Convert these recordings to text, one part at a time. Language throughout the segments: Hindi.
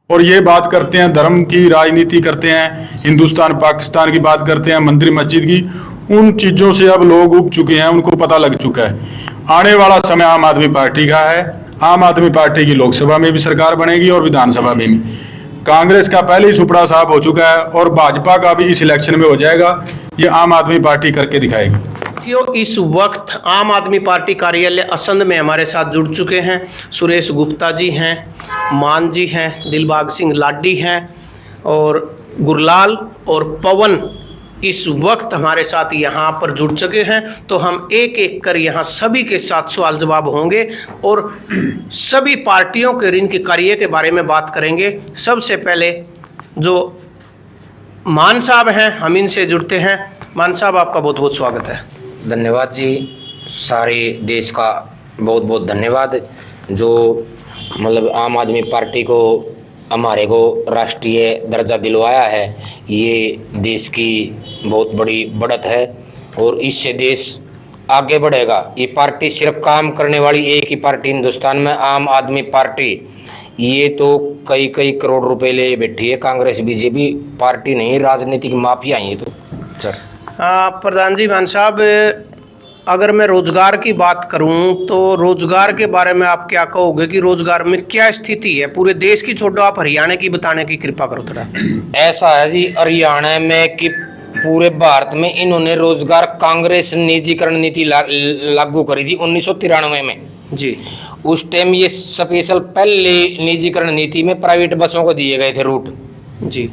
और ये बात करते हैं, धर्म की राजनीति करते हैं, हिंदुस्तान पाकिस्तान की बात करते हैं, मंदिर मस्जिद की। उन चीजों से अब लोग उब चुके हैं, उनको पता लग चुका है। आने वाला समय आम आदमी पार्टी का है। आम आदमी पार्टी की लोकसभा में भी सरकार बनेगी और विधानसभा में भी। कांग्रेस का पहले ही सुपड़ा साफ हो चुका है और भाजपा का भी इस इलेक्शन में हो जाएगा। ये आम आदमी पार्टी करके दिखाएगी। साथियों, इस वक्त आम आदमी पार्टी कार्यालय असंध में हमारे साथ जुड़ चुके हैं सुरेश गुप्ता जी हैं, मान जी हैं, दिलबाग सिंह लाडी हैं और गुरलाल और पवन इस वक्त हमारे साथ यहाँ पर जुड़ चुके हैं। तो हम एक एक कर यहाँ सभी के साथ सवाल जवाब होंगे और सभी पार्टियों के ऋण के कार्य के बारे में बात करेंगे। सबसे पहले जो मान साहब हैं, हम इनसे जुड़ते हैं। मान साहब, आपका बहुत बहुत स्वागत है। धन्यवाद जी, सारे देश का बहुत बहुत धन्यवाद जो मतलब आम आदमी पार्टी को हमारे को राष्ट्रीय दर्जा दिलवाया है। ये देश की बहुत बड़ी बढ़त है और इससे देश आगे बढ़ेगा। ये पार्टी सिर्फ काम करने वाली एक ही पार्टी हिंदुस्तान में आम आदमी पार्टी। ये तो कई कई करोड़ रुपए ले बैठी है। कांग्रेस बीजेपी पार्टी नहीं, राजनीतिक माफिया है ये तो। सर प्रधान जी, मान साहब, अगर मैं रोजगार की बात करूं तो रोजगार के बारे में आप क्या कहोगे कि रोजगार में क्या स्थिति है? पूरे देश की छोड़ो, आप हरियाणा की बताने की कृपा करो थोड़ा। ऐसा है जी, हरियाणा में कि पूरे भारत में इन्होंने रोजगार कांग्रेस निजीकरण नीति लागू करी थी 1993 में जी। उस टाइम ये स्पेशल पहले निजीकरण नीति में प्राइवेट बसों को दिए गए थे रूट जी।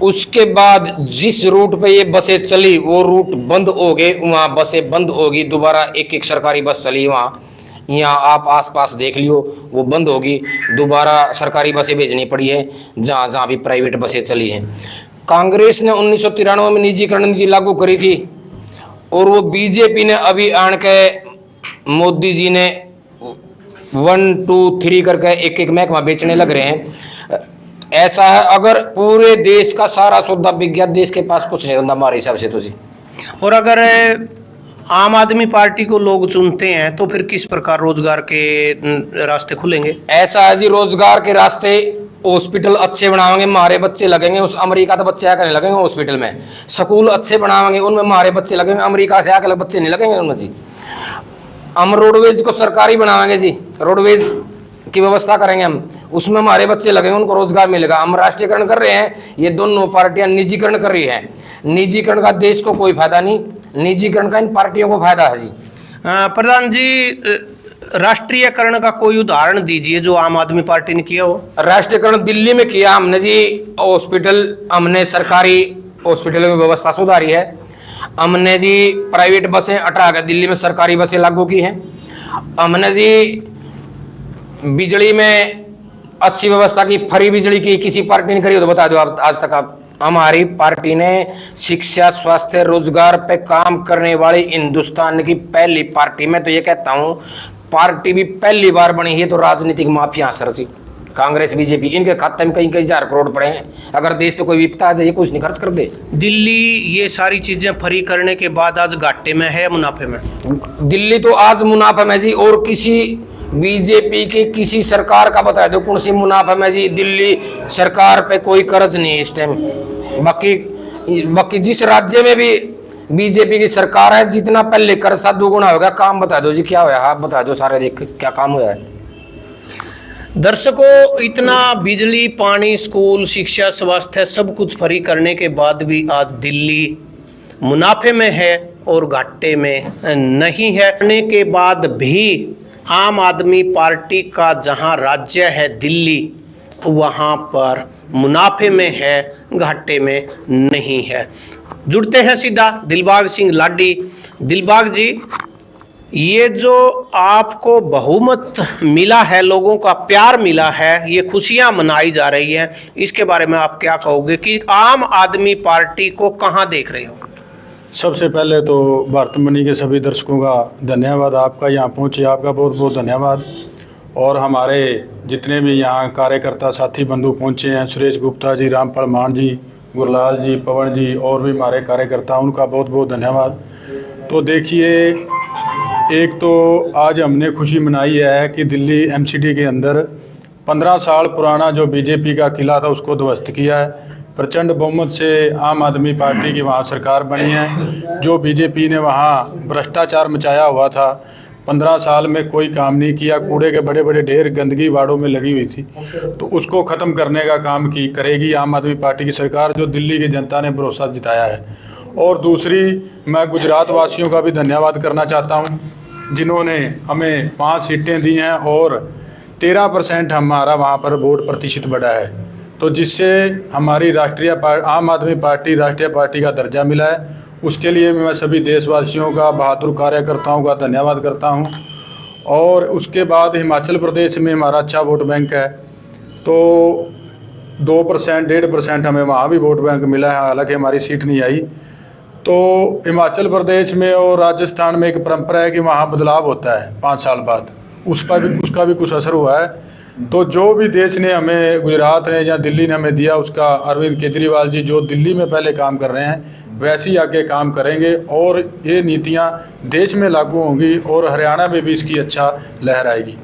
उसके बाद जिस रूट पे ये बसें चली वो रूट बंद हो गए, वहाँ बसें बंद होगी। दोबारा एक एक सरकारी बस चली वहाँ, यहाँ आप आसपास देख लियो, वो बंद होगी। दोबारा सरकारी बसें भेजनी पड़ी है जहाँ जहाँ भी प्राइवेट बसें चली हैं। कांग्रेस ने 1993 में निजीकरण नीति लागू करी थी और वो बीजेपी ने अभी आन के मोदी जी ने 1 2 3 करके एक एक महकमा बेचने लग रहे हैं। ऐसा है, अगर पूरे देश का सारा सौदा बिक गया, देश के पास कुछ नहीं होता हमारे हिसाब से तो जी। और अगर आम आदमी पार्टी को लोग चुनते हैं तो फिर किस प्रकार रोजगार के रास्ते खुलेंगे? ऐसा है जी, रोजगार के रास्ते हॉस्पिटल अच्छे बनाएंगे, हमारे बच्चे लगेंगे। उस अमेरिका तो बच्चे आकर नहीं लगेंगे हॉस्पिटल में। स्कूल अच्छे बनाएंगे, उनमें हमारे बच्चे लगेंगे। अमेरिका से आकर बच्चे नहीं लगेंगे उनमें जी। हम रोडवेज को सरकारी बनाएंगे जी, रोडवेज की व्यवस्था करेंगे हम, उसमें हमारे बच्चे लगेंगे, उनको रोजगार मिलेगा। हम राष्ट्रीयकरण कर रहे हैं, ये दोनों पार्टियां निजीकरण कर रही हैं। निजीकरण का देश को कोई फायदा नहीं, निजीकरण का इन पार्टियों को फायदा है जी। प्रधान जी, राष्ट्रीयकरण का कोई उदाहरण दीजिए जो आम आदमी पार्टी ने किया हो। राष्ट्रीयकरण दिल्ली में किया हमने जी। हॉस्पिटल हमने सरकारी हॉस्पिटल की व्यवस्था सुधारी है। हमने जी प्राइवेट बसें हटा कर दिल्ली में सरकारी बसें लागू की हैं। हमने जी बिजली में अच्छी व्यवस्था की, फ्री बिजली की किसी पार्टी ने करी हो तो बता दो आप आज तक। आप हमारी पार्टी ने शिक्षा, स्वास्थ्य, रोजगार पे काम करने वाली हिंदुस्तान की पहली पार्टी, मैं तो ये कहता हूँ पार्टी भी पहली बार बनी है। तो राजनीतिक माफिया सर जी, कांग्रेस बीजेपी, इनके खाते में कई कई हजार करोड़ पड़े हैं। अगर देश पे कोई विपदा आ जाए, कुछ नहीं खर्च कर दे। दिल्ली ये सारी चीजें फ्री करने के बाद आज घाटे में है, मुनाफे में? दिल्ली तो आज मुनाफे में जी। और किसी बीजेपी की किसी सरकार का बता दो कौन सी मुनाफा में जी। दिल्ली सरकार पे कोई कर्ज नहीं है इस टाइम। बाकी जिस राज्य में भी बीजेपी की सरकार है, जितना पहले कर्ज था 2 गुना हो गया। काम बता दो जी, क्या हुआ? आप बता दो, सारे देख क्या काम हुआ है। दर्शकों, इतना बिजली, पानी, स्कूल, शिक्षा, स्वास्थ्य सब कुछ फ्री करने के बाद भी आज दिल्ली मुनाफे में है और घाटे में नहीं है। करने के बाद भी आम आदमी पार्टी का जहां राज्य है दिल्ली, वहां पर मुनाफे में है, घाटे में नहीं है। जुड़ते हैं सीधा दिलबाग सिंह लाडी। दिलबाग जी, ये जो आपको बहुमत मिला है, लोगों का प्यार मिला है, ये खुशियां मनाई जा रही हैं, इसके बारे में आप क्या कहोगे कि आम आदमी पार्टी को कहां देख रहे हो? सबसे पहले तो भारतमनी के सभी दर्शकों का धन्यवाद। आपका यहाँ पहुँचे, आपका बहुत बहुत धन्यवाद। और हमारे जितने भी यहाँ कार्यकर्ता साथी बंधु पहुँचे हैं, सुरेश गुप्ता जी, रामपाल मान जी, गुरलाल जी, पवन जी और भी हमारे कार्यकर्ता, उनका बहुत बहुत धन्यवाद। तो देखिए, एक तो आज हमने खुशी मनाई है कि दिल्ली एमसीडी के अंदर 15 साल पुराना जो बीजेपी का किला था उसको ध्वस्त किया है। प्रचंड बहुमत से आम आदमी पार्टी की वहाँ सरकार बनी है। जो बीजेपी ने वहाँ भ्रष्टाचार मचाया हुआ था, 15 साल में कोई काम नहीं किया, कूड़े के बड़े बड़े ढेर गंदगी वार्डों में लगी हुई थी, तो उसको ख़त्म करने का काम करेगी आम आदमी पार्टी की सरकार, जो दिल्ली की जनता ने भरोसा जिताया है। और दूसरी, मैं गुजरात वासियों का भी धन्यवाद करना चाहता हूँ, जिन्होंने हमें 5 सीटें दी हैं और 13% हमारा वहाँ पर वोट प्रतिशत बढ़ा है, तो जिससे हमारी आम आदमी पार्टी राष्ट्रीय पार्टी का दर्जा मिला है। उसके लिए मैं सभी देशवासियों का, बहादुर कार्यकर्ताओं का धन्यवाद करता हूं। और उसके बाद हिमाचल प्रदेश में हमारा अच्छा वोट बैंक है, तो 2% 1.5% हमें वहाँ भी वोट बैंक मिला है, हालांकि हमारी सीट नहीं आई। तो हिमाचल प्रदेश में और राजस्थान में एक परंपरा है कि वहाँ बदलाव होता है 5 साल बाद, उसका भी कुछ असर हुआ है। तो जो भी देश ने हमें, गुजरात ने या दिल्ली ने हमें दिया, उसका अरविंद केजरीवाल जी जो दिल्ली में पहले काम कर रहे हैं वैसे ही आगे काम करेंगे और ये नीतियां देश में लागू होंगी और हरियाणा में भी इसकी अच्छा लहर आएगी।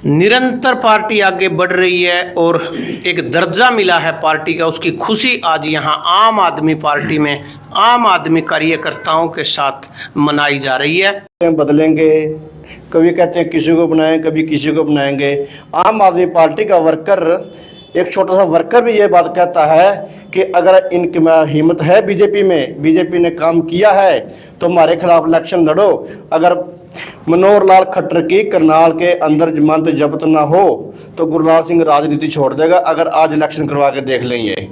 निरंतर पार्टी आगे बढ़ रही है और एक दर्जा मिला है पार्टी का, उसकी खुशी आज यहाँ आम आदमी पार्टी में आम आदमी कार्यकर्ताओं के साथ मनाई जा रही है। बदलेंगे, कभी कहते हैं किसी को बनाएं, कभी किसी को बनाएंगे। आम आदमी पार्टी का वर्कर, एक छोटा सा वर्कर भी ये बात कहता है कि अगर इनकी हिम्मत है बीजेपी में, बीजेपी ने काम किया है तो हमारे खिलाफ इलेक्शन लड़ो। अगर मनोहर लाल खट्टर की करनाल के अंदर जमानत जब्त ना हो तो गुरलाल सिंह राजनीति छोड़ देगा। अगर आज इलेक्शन करवा के देख लेंगे।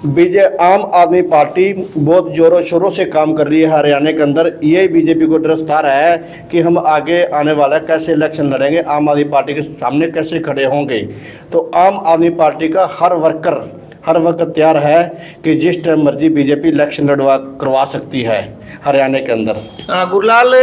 आम आदमी पार्टी बहुत जोरों शोरों से काम कर रही है हरियाणा के अंदर। ये बीजेपी को गिरफ्तार है कि हम आगे आने वाला कैसे इलेक्शन लड़ेंगे, आम आदमी पार्टी के सामने कैसे खड़े होंगे। तो आम आदमी पार्टी का हर वर्कर हर वक्त तैयार है कि जिस टाइम मर्जी बीजेपी इलेक्शन करवा सकती है हरियाणा के अंदर। गुरलाल,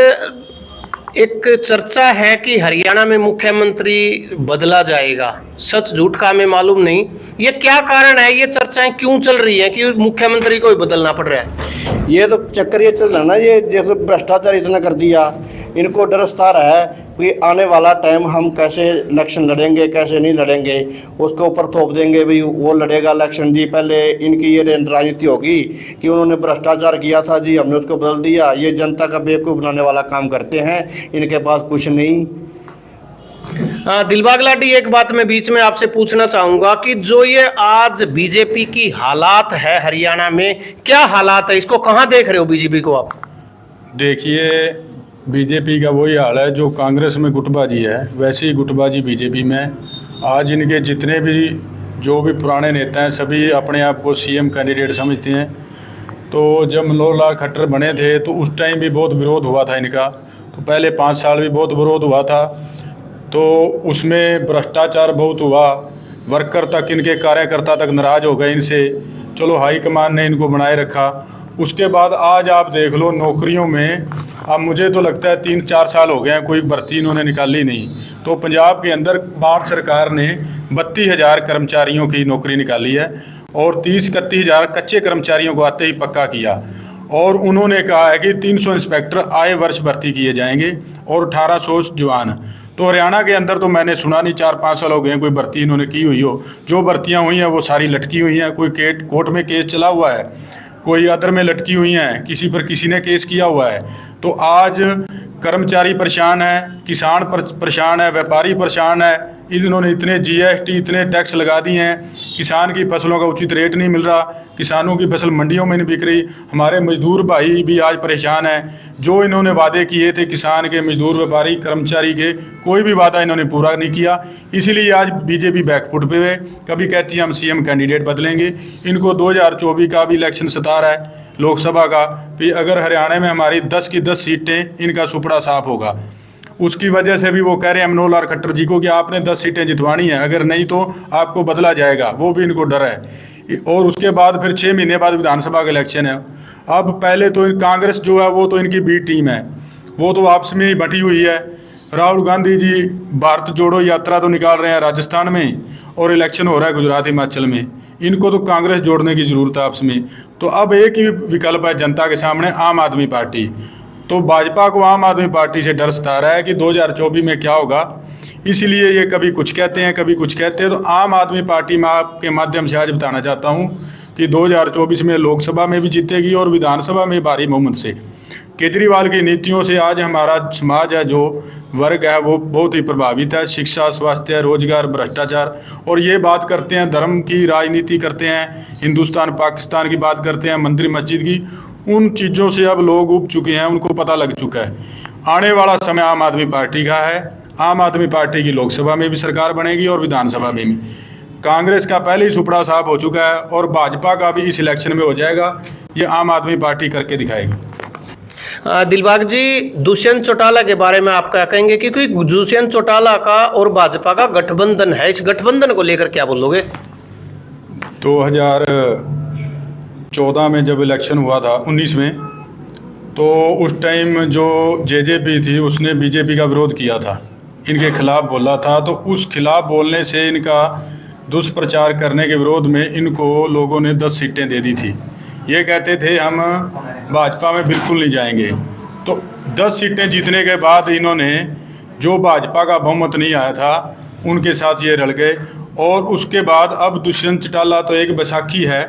एक चर्चा है कि हरियाणा में मुख्यमंत्री बदला जाएगा, सच झूठ का हमें मालूम नहीं, ये क्या कारण है, ये चर्चाएं क्यों चल रही हैं कि मुख्यमंत्री को ही बदलना पड़ रहा है? ये तो चक्कर ये चल रहा ना, ये जैसे भ्रष्टाचार इतना कर दिया, इनको डर सता रहा है कि आने वाला टाइम हम कैसे इलेक्शन लड़ेंगे, कैसे नहीं लड़ेंगे, उसके ऊपर थोप देंगे भाई वो लड़ेगा इलेक्शन जी। पहले इनकी ये राजनीति होगी कि उन्होंने भ्रष्टाचार किया था जी, हमने उसको बदल दिया। ये जनता का बेवकूफ़ बनाने वाला काम करते हैं, इनके पास कुछ नहीं। दिलबाग लाडी, एक बात मैं बीच में आपसे पूछना चाहूंगा कि जो ये आज बीजेपी की हालात है हरियाणा में, क्या हालात है, इसको कहां देख रहे हो बीजेपी को आप? देखिए, बीजेपी का वही हाल है जो कांग्रेस में गुटबाजी है, वैसे ही गुटबाजी बीजेपी में। आज इनके जितने भी जो भी पुराने नेता हैं सभी अपने आप को सीएम कैंडिडेट समझते हैं। तो जब मनोहर लाल खट्टर बने थे तो उस टाइम भी बहुत विरोध हुआ था इनका, तो पहले 5 साल भी बहुत विरोध हुआ था, तो उसमें भ्रष्टाचार बहुत हुआ, वर्कर तक, इनके कार्यकर्ता तक नाराज हो गए इनसे। चलो हाईकमान ने इनको बनाए रखा। उसके बाद आज आप देख लो नौकरियों में, अब मुझे तो लगता है 3-4 साल हो गए हैं कोई भर्ती इन्होंने निकाली नहीं। तो पंजाब के अंदर भारत सरकार ने 32,000 कर्मचारियों की नौकरी निकाली है और 30-31,000 कच्चे कर्मचारियों को आते ही पक्का किया। और उन्होंने कहा है कि 300 इंस्पेक्टर आए वर्ष भर्ती किए जाएंगे और 1800 जवान। तो हरियाणा के अंदर तो मैंने सुना नहीं 4-5 साल हो गए कोई भर्ती इन्होंने की हुई हो। जो भर्तियां हुई हैं वो सारी लटकी हुई हैं, कोई कोर्ट में केस चला हुआ है, कोई अदर में लटकी हुई हैं, किसी पर किसी ने केस किया हुआ है। तो आज कर्मचारी परेशान है, किसान परेशान है, व्यापारी परेशान है। इन्होंने इतने जीएसटी, इतने टैक्स लगा दिए हैं, किसान की फसलों का उचित रेट नहीं मिल रहा, किसानों की फसल मंडियों में नहीं बिक रही। हमारे मजदूर भाई भी आज परेशान हैं। जो इन्होंने वादे किए थे किसान के, मजदूर, व्यापारी, कर्मचारी के, कोई भी वादा इन्होंने पूरा नहीं किया। इसीलिए आज बीजेपी बैकफुट पे है। कभी कहती है हम सीएम कैंडिडेट बदलेंगे, इनको 2024 का भी इलेक्शन सता रहा है लोकसभा का, फिर अगर हरियाणा में हमारी 10 की 10 सीटें, इनका सुपड़ा साफ होगा। उसकी वजह से भी वो कह रहे हैं मनोहर लाल खट्टर जी को कि आपने 10 सीटें जितवानी है, अगर नहीं तो आपको बदला जाएगा, वो भी इनको डर है। और उसके बाद फिर 6 महीने बाद विधानसभा का इलेक्शन है। अब पहले तो कांग्रेस जो है वो तो इनकी बी टीम है, वो तो आपस में ही बटी हुई है। राहुल गांधी जी भारत जोड़ो यात्रा तो निकाल रहे हैं राजस्थान में, और इलेक्शन हो रहा है गुजरात, हिमाचल में। इनको तो कांग्रेस जोड़ने की ज़रूरत है आपस में। तो अब एक ही विकल्प है जनता के सामने, आम आदमी पार्टी। तो भाजपा को आम आदमी पार्टी से डर सता रहा है कि 2024 में क्या होगा, इसलिए ये कभी कुछ कहते हैं कभी कुछ कहते हैं। तो आम आदमी पार्टी में आपके माध्यम से आज बताना चाहता हूँ कि 2024 में लोकसभा में भी जीतेगी और विधानसभा में भारी बहुमत से। केजरीवाल की नीतियों से आज हमारा समाज है, जो वर्ग है, वो बहुत ही प्रभावित है। शिक्षा, स्वास्थ्य, रोजगार, भ्रष्टाचार, और ये बात करते हैं धर्म की राजनीति करते हैं, हिंदुस्तान पाकिस्तान की बात करते हैं, मंदिर मस्जिद की। उन चीज़ों से अब लोग उब चुके हैं, उनको पता लग चुका है। आने वाला समय आम आदमी पार्टी का है। आम आदमी पार्टी की लोकसभा में भी सरकार बनेगी और विधानसभा में भी। कांग्रेस का पहले ही सुपड़ा साफ हो चुका है और भाजपा का भी इस इलेक्शन में हो जाएगा। ये आम आदमी पार्टी करके दिखाएगी। दिलबाग जी, दुष्यंत चौटाला के बारे में आप क्या कहेंगे? क्योंकि दुष्यंत चौटाला का और भाजपा का गठबंधन है, इस गठबंधन को लेकर क्या बोलोगे? 2014 में जब इलेक्शन हुआ था 19 में, तो उस टाइम जो जेजेपी थी उसने बीजेपी का विरोध किया था, इनके खिलाफ बोला था। तो उस खिलाफ बोलने से, इनका दुष्प्रचार करने के विरोध में इनको लोगों ने 10 सीटें दे दी थी। ये कहते थे हम भाजपा में बिल्कुल नहीं जाएंगे। तो 10 सीटें जीतने के बाद इन्होंने, जो भाजपा का बहुमत नहीं आया था, उनके साथ ये रल गए। और उसके बाद अब दुष्यंत चौटाला तो एक बैसाखी है,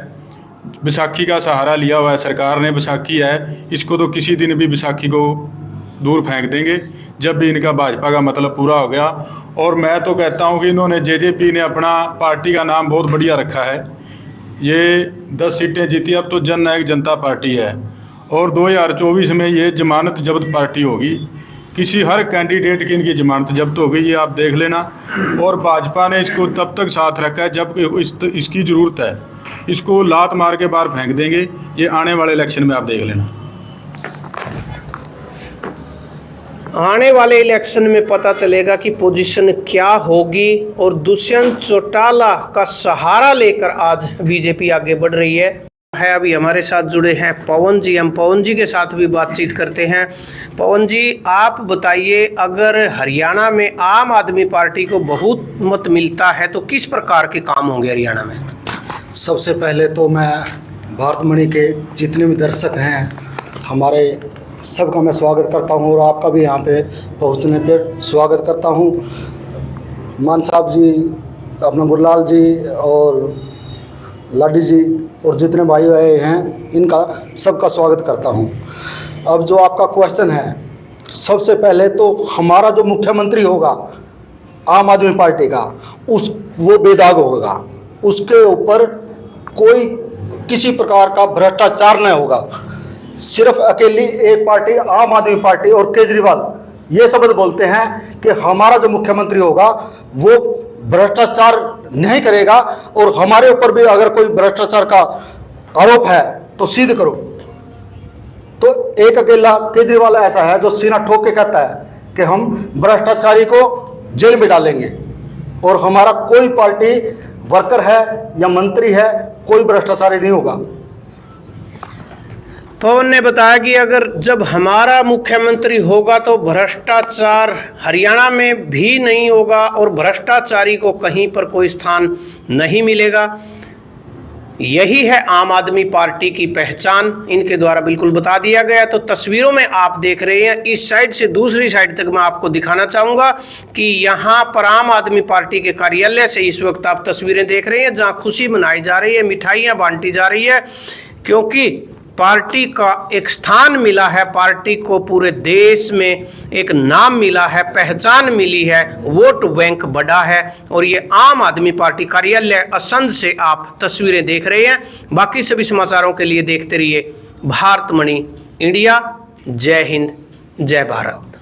बैसाखी का सहारा लिया हुआ है सरकार ने। बैसाखी है, इसको तो किसी दिन भी बैसाखी को दूर फेंक देंगे जब भी इनका भाजपा का मतलब पूरा हो गया। और मैं तो कहता हूं कि इन्होंने, जेजेपी ने अपना पार्टी का नाम बहुत बढ़िया रखा है। ये 10 सीटें जीती, अब तो जन नायक जनता पार्टी है। और 2024 में ये जमानत जब्त पार्टी होगी। किसी हर कैंडिडेट की इनकी जमानत जब्त हो गई, ये आप देख लेना। और भाजपा ने इसको तब तक साथ रखा है जब इसकी ज़रूरत है। इसको लात मार के बाहर फेंक देंगे। ये आने वाले इलेक्शन में आप देख लेना। आने वाले इलेक्शन में पता चलेगा कि पोजीशन क्या होगी। और दुष्यंत चौटाला का सहारा लेकर आज बीजेपी आगे बढ़ रही है। अभी हमारे साथ जुड़े हैं पवन जी, हम पवन जी के साथ भी बातचीत करते हैं। पवन जी, आप बताइए, अगर हरियाणा में आम आदमी पार्टी को बहुत मत मिलता है तो किस प्रकार के काम होंगे हरियाणा में? सबसे पहले तो मैं भारतमणि के जितने भी दर्शक हैं, हमारे सबका मैं स्वागत करता हूं और आपका भी यहाँ पे पहुँचने पर स्वागत करता हूं। मान साहब जी, अपना गुरलाल जी और लाडी जी और जितने भाई आए हैं, इनका सबका स्वागत करता हूं। अब जो आपका क्वेश्चन है, सबसे पहले तो हमारा जो मुख्यमंत्री होगा आम आदमी पार्टी का, वो बेदाग होगा। उसके ऊपर कोई किसी प्रकार का भ्रष्टाचार नहीं होगा। सिर्फ अकेली एक पार्टी, आम आदमी पार्टी और केजरीवाल ये शब्द बोलते हैं कि हमारा जो मुख्यमंत्री होगा वो भ्रष्टाचार नहीं करेगा और हमारे ऊपर भी अगर कोई भ्रष्टाचार का आरोप है तो सिद्ध करो। तो एक अकेला केजरीवाल ऐसा है जो सीना ठोक के कहता है कि हम भ्रष्टाचारी को जेल में डालेंगे और हमारा कोई पार्टी वर्कर है या मंत्री है, कोई भ्रष्टाचारी नहीं होगा। पवन ने बताया कि अगर जब हमारा मुख्यमंत्री होगा तो भ्रष्टाचार हरियाणा में भी नहीं होगा और भ्रष्टाचारी को कहीं पर कोई स्थान नहीं मिलेगा। यही है आम आदमी पार्टी की पहचान, इनके द्वारा बिल्कुल बता दिया गया। तो तस्वीरों में आप देख रहे हैं, इस साइड से दूसरी साइड तक मैं आपको दिखाना चाहूंगा कि यहाँ पर आम आदमी पार्टी के कार्यालय से इस वक्त आप तस्वीरें देख रहे हैं, जहाँ खुशी मनाई जा रही है, मिठाइयाँ बांटी जा रही है, क्योंकि पार्टी का एक स्थान मिला है, पार्टी को पूरे देश में एक नाम मिला है, पहचान मिली है, वोट बैंक बढ़ा है। और ये आम आदमी पार्टी कार्यालय असंध से आप तस्वीरें देख रहे हैं। बाकी सभी समाचारों के लिए देखते रहिए भारतमणि इंडिया। जय हिंद, जय भारत।